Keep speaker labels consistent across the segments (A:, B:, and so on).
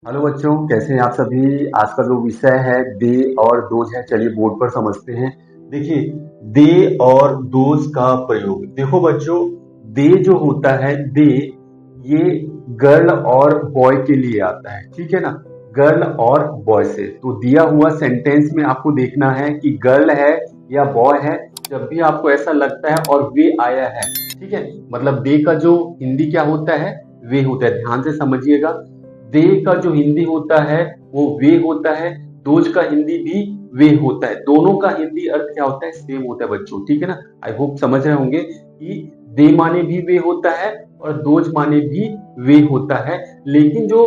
A: Hello बच्चों, कैसे हैं आप सभी। आज का जो विषय है दे और दोज है, चलिए बोर्ड पर समझते हैं। देखिए, दे और दोज का प्रयोग। देखो बच्चों, दे जो होता है, दे ये गर्ल और बॉय के लिए आता है, ठीक है ना। गर्ल और बॉय से तो दिया हुआ सेंटेंस में आपको देखना है कि गर्ल है या बॉय है। जब भी आपको ऐसा लगता है और वे आया है, ठीक है, मतलब दे का जो हिंदी क्या होता है, वे होता है। ध्यान से समझिएगा, दे का जो हिंदी होता है वो वे होता है, दोज का हिंदी भी वे होता है। दोनों का हिंदी अर्थ क्या होता है, सेम होता है बच्चों, ठीक है ना। आई होप समझ रहे होंगे कि दे माने भी वे होता है और दोज माने भी वे होता है। लेकिन जो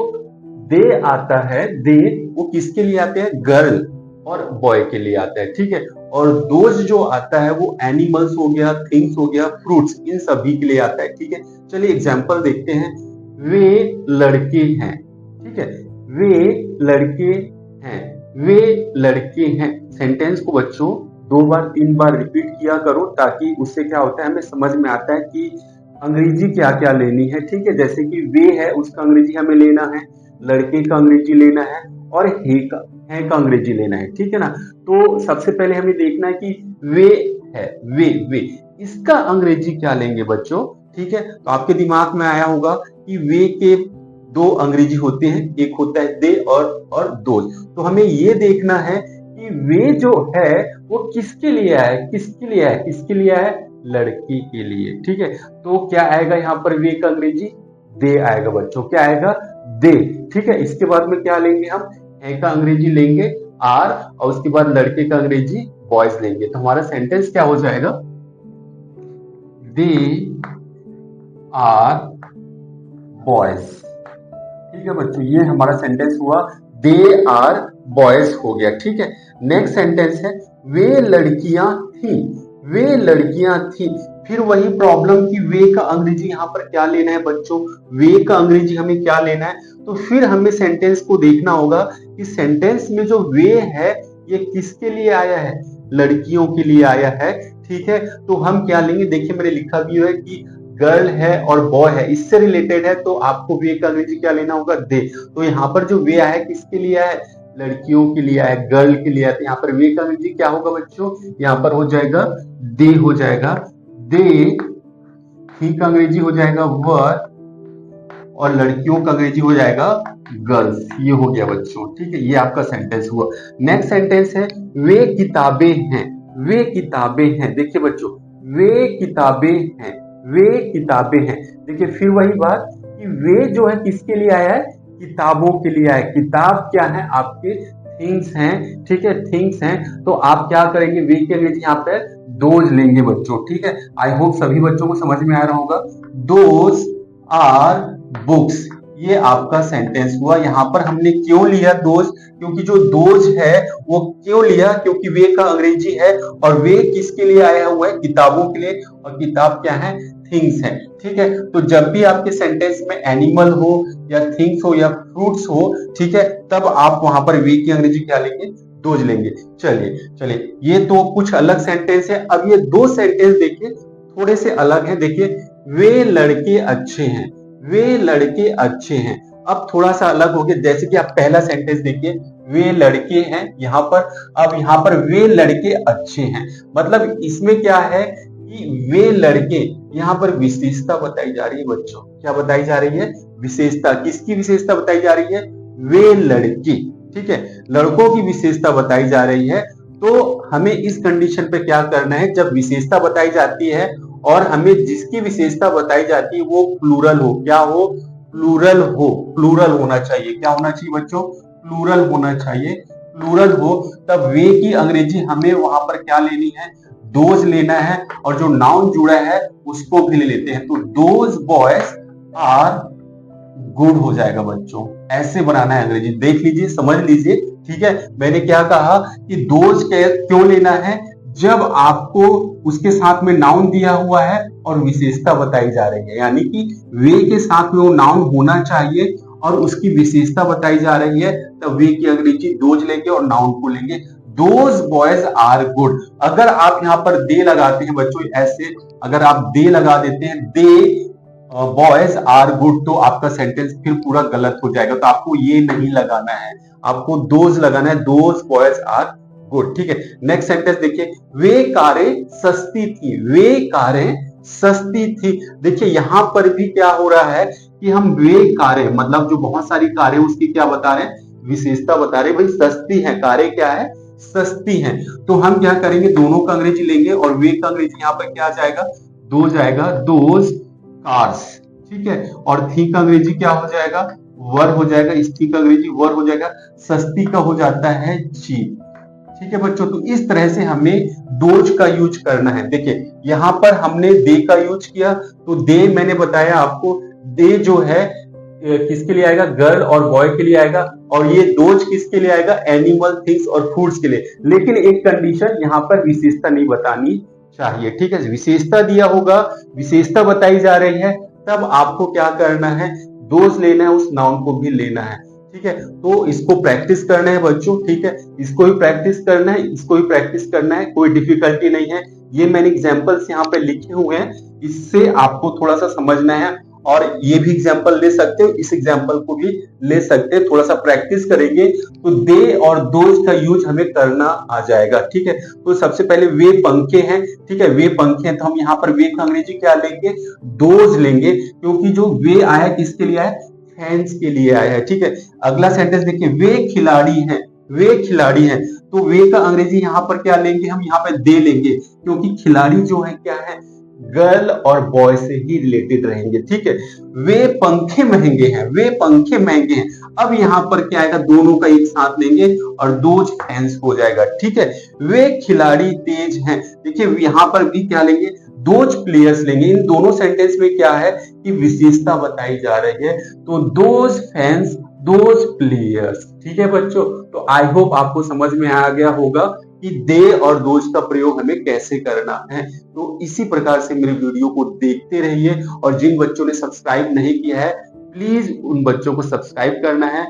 A: दे आता है, दे वो किसके लिए आते हैं, गर्ल और बॉय के लिए आता है, ठीक है। और दोज जो आता है वो एनिमल्स हो गया, थिंग्स हो गया, फ्रूट्स, इन सभी के लिए आता है, ठीक है। चलिए एग्जाम्पल देखते हैं। वे लड़के हैं, ठीक है, वे लड़के हैं, वे लड़के हैं। सेंटेंस को बच्चों 2 बार 3 बार रिपीट किया करो, ताकि उससे क्या होता है, हमें समझ में आता है कि अंग्रेजी क्या क्या लेनी है, ठीक है। जैसे कि वे है, उसका अंग्रेजी हमें लेना है, लड़के का अंग्रेजी लेना है, और है का अंग्रेजी लेना है, ठीक है ना। तो सबसे पहले हमें देखना है कि वे है, वे इसका अंग्रेजी क्या लेंगे बच्चों, ठीक है। तो आपके दिमाग में आया होगा कि वे के दो अंग्रेजी होते हैं, एक होता है दे और दोज। तो हमें ये देखना है कि वे जो है वो किसके लिए है, किसके लिए है, किसके लिए है, लड़की के लिए, ठीक है। तो क्या आएगा यहाँ पर, वे का अंग्रेजी दे आएगा बच्चों, क्या आएगा, दे, ठीक है। इसके बाद में क्या लेंगे हम, है का अंग्रेजी लेंगे आर, और उसके बाद लड़के का अंग्रेजी बॉयज लेंगे। तो हमारा सेंटेंस क्या हो जाएगा, दे आर बॉयज, ठीक है बच्चों, ये हमारा सेंटेंस हुआ, दे आर बॉयज हो गया, ठीक है। नेक्स्ट सेंटेंस है, वे लड़कियां थी, वे लड़कियां थी। फिर वही प्रॉब्लम कि वे का अंग्रेजी यहाँ पर क्या लेना है बच्चों, वे का अंग्रेजी हमें क्या लेना है। तो फिर हमें सेंटेंस को देखना होगा कि सेंटेंस में जो वे है ये किसके लिए आया है, लड़कियों के लिए आया है, ठीक है। तो हम क्या लेंगे, देखिए मैंने लिखा भी है कि गर्ल है और बॉय है, इससे रिलेटेड है, तो आपको वे का अंग्रेजी क्या लेना होगा, दे। तो यहाँ पर जो वे है किसके लिए है, लड़कियों के लिए है, गर्ल के लिए है। तो यहाँ पर वे का अंग्रेजी क्या होगा बच्चों, यहाँ पर हो जाएगा दे, हो जाएगा दे। ही का अंग्रेजी हो जाएगा वर, और लड़कियों का अंग्रेजी हो जाएगा गर्ल्स। ये हो गया बच्चों, ठीक है, ये आपका सेंटेंस हुआ। नेक्स्ट सेंटेंस है, वे किताबें हैं, वे किताबें हैं। देखिए बच्चों, वे किताबें हैं, वे किताबें हैं। देखिए फिर वही बात कि वे जो है किसके लिए आया है, किताबों के लिए आया है। किताब क्या है, आपके थिंग्स हैं, ठीक है, थिंग्स हैं। तो आप क्या करेंगे, वे के अंग्रेजी यहाँ पे दोज लेंगे बच्चों, ठीक है। आई होप सभी बच्चों को समझ में आ रहा होगा। दोज आर बुक्स, ये आपका सेंटेंस हुआ। यहाँ पर हमने क्यों लिया दोज, क्योंकि जो दोज है वो क्यों लिया, क्योंकि वे का अंग्रेजी है, और वे किसके लिए आया हुआ है, किताबों के लिए, और किताब क्या है, थिंग्स है, ठीक है। तो जब भी आपके सेंटेंस में एनिमल हो या थिंग्स हो या फ्रूट्स हो, ठीक है, तब आप वहां पर वे की अंग्रेजी क्या लेंगे, दोज लेंगे। चलिए चलिए, ये तो कुछ अलग सेंटेंस है। अब ये दो सेंटेंस देखिए, थोड़े से अलग है। देखिए, वे लड़के अच्छे हैं, वे लड़के अच्छे हैं। अब थोड़ा सा अलग हो गया, जैसे कि आप पहला सेंटेंस देखिए, वे लड़के हैं यहाँ पर, अब यहाँ पर वे लड़के अच्छे हैं। मतलब इसमें क्या है कि वे लड़के, यहाँ पर विशेषता बताई जा रही है बच्चों, क्या बताई जा रही है, विशेषता। किसकी विशेषता बताई जा रही है, वे लड़के, ठीक है, लड़कों की विशेषता बताई जा रही है। तो हमें इस कंडीशन पे क्या करना है, जब विशेषता बताई जाती है और हमें जिसकी विशेषता बताई जाती है वो प्लूरल हो, क्या हो, प्लूरल हो, प्लूरल होना चाहिए। क्या होना चाहिए बच्चों, प्लूरल होना चाहिए, प्लूरल हो। तब वे की अंग्रेजी हमें वहां पर क्या लेनी है, दोज लेना है, और जो नाउन जुड़ा है उसको भी ले लेते हैं। तो दोज बॉयज आर गुड हो जाएगा बच्चों, ऐसे बनाना है अंग्रेजी, देख लीजिए, समझ लीजिए, ठीक है। मैंने क्या कहा कि दोज क्यों लेना है, जब आपको उसके साथ में नाउन दिया हुआ है और विशेषता बताई जा रही है, यानी कि वे के साथ में वो नाउन होना चाहिए और उसकी विशेषता बताई जा रही है, तब वे की अंग्रेजी दोज लेंगे और नाउन को लेंगे। Those boys are good. अगर आप यहाँ पर दे लगाते हैं बच्चों, ऐसे अगर आप दे लगा देते हैं, दे बॉयज आर गुड, तो आपका सेंटेंस फिर पूरा गलत हो जाएगा, तो आपको ये नहीं लगाना है, आपको दोज लगाना है, दोज बॉयज आर गुड। ठीक है, नेक्स्ट सेंटेंस देखिए, वे कारें सस्ती थी, वे कारें सस्ती थी। देखिए यहां पर भी क्या हो रहा है कि हम वे कारें मतलब जो बहुत सारी कारें उसकी क्या बता रहे हैं, विशेषता बता रहे हैं, भाई सस्ती है, कारें क्या है, सस्ती हैं। तो हम क्या करेंगे, दोनों का अंग्रेजी लेंगे और वे का अंग्रेजी यहाँ पर क्या आ जाएगा, दो जाएगा, दोज कार्स। ठीक है, और थी का अंग्रेजी क्या हो जाएगा, वर हो जाएगा, इस थी का अंग्रेजी वर हो जाएगा, सस्ती का हो जाता है चीप। ठीक है बच्चों, तो इस तरह से हमें दोज का यूज करना है। देखिए यहां पर हमने दे का यूज किया, तो दे मैंने बताया आपको, दे जो है किसके लिए आएगा, गर्ल और बॉय के लिए आएगा, और ये दोज किसके लिए आएगा, एनिमल, थिंग्स और फूड्स के लिए। लेकिन एक कंडीशन, यहाँ पर विशेषता नहीं बतानी चाहिए। ठीक है, विशेषता दिया होगा, विशेषता बताई जा रही है, तब आपको क्या करना है, दोज लेना है, उस नाउन को भी लेना है। ठीक है, तो इसको प्रैक्टिस करना है बच्चों। ठीक है, इसको भी प्रैक्टिस करना है, इसको भी प्रैक्टिस करना है, कोई डिफिकल्टी नहीं है। ये मैंने एग्जाम्पल्स यहाँ पे लिखे हुए हैं, इससे आपको थोड़ा सा समझना है, और ये भी एग्जाम्पल ले सकते हो, इस एग्जाम्पल को भी ले सकते हैं। थोड़ा सा प्रैक्टिस करेंगे तो दे और दोज का यूज हमें करना आ जाएगा। ठीक है, तो सबसे पहले वे पंखे हैं। ठीक है, वे पंखे हैं, तो हम यहाँ पर वे का अंग्रेजी क्या लेंगे, दोज लेंगे, क्योंकि जो वे आया किसके लिए आया, फैंस के लिए आया है। ठीक है, अगला सेंटेंस देखिए, वे खिलाड़ी हैं, वे खिलाड़ी हैं, तो वे का अंग्रेजी यहाँ पर क्या लेंगे, हम यहाँ पर दे लेंगे, क्योंकि खिलाड़ी जो है क्या है, गर्ल और बॉय से ही रिलेटेड रहेंगे। ठीक है, वे पंखे महंगे हैं, वे पंखे महंगे हैं, अब यहां पर क्या आएगा, दोनों का एक साथ लेंगे और दोज फैंस हो जाएगा। ठीक है, वे खिलाड़ी तेज हैं, देखिए यहां पर भी क्या लेंगे, दोज प्लेयर्स लेंगे। इन दोनों सेंटेंस में क्या है कि विशेषता बताई जा रही है, तो दोज फैंस, दोज प्लेयर्स। ठीक है बच्चों, तो आई होप आपको समझ में आ गया होगा कि दे और दोज का प्रयोग हमें कैसे करना है। तो इसी प्रकार से मेरे वीडियो को देखते रहिए, और जिन बच्चों ने सब्सक्राइब नहीं किया है, प्लीज उन बच्चों को सब्सक्राइब करना है।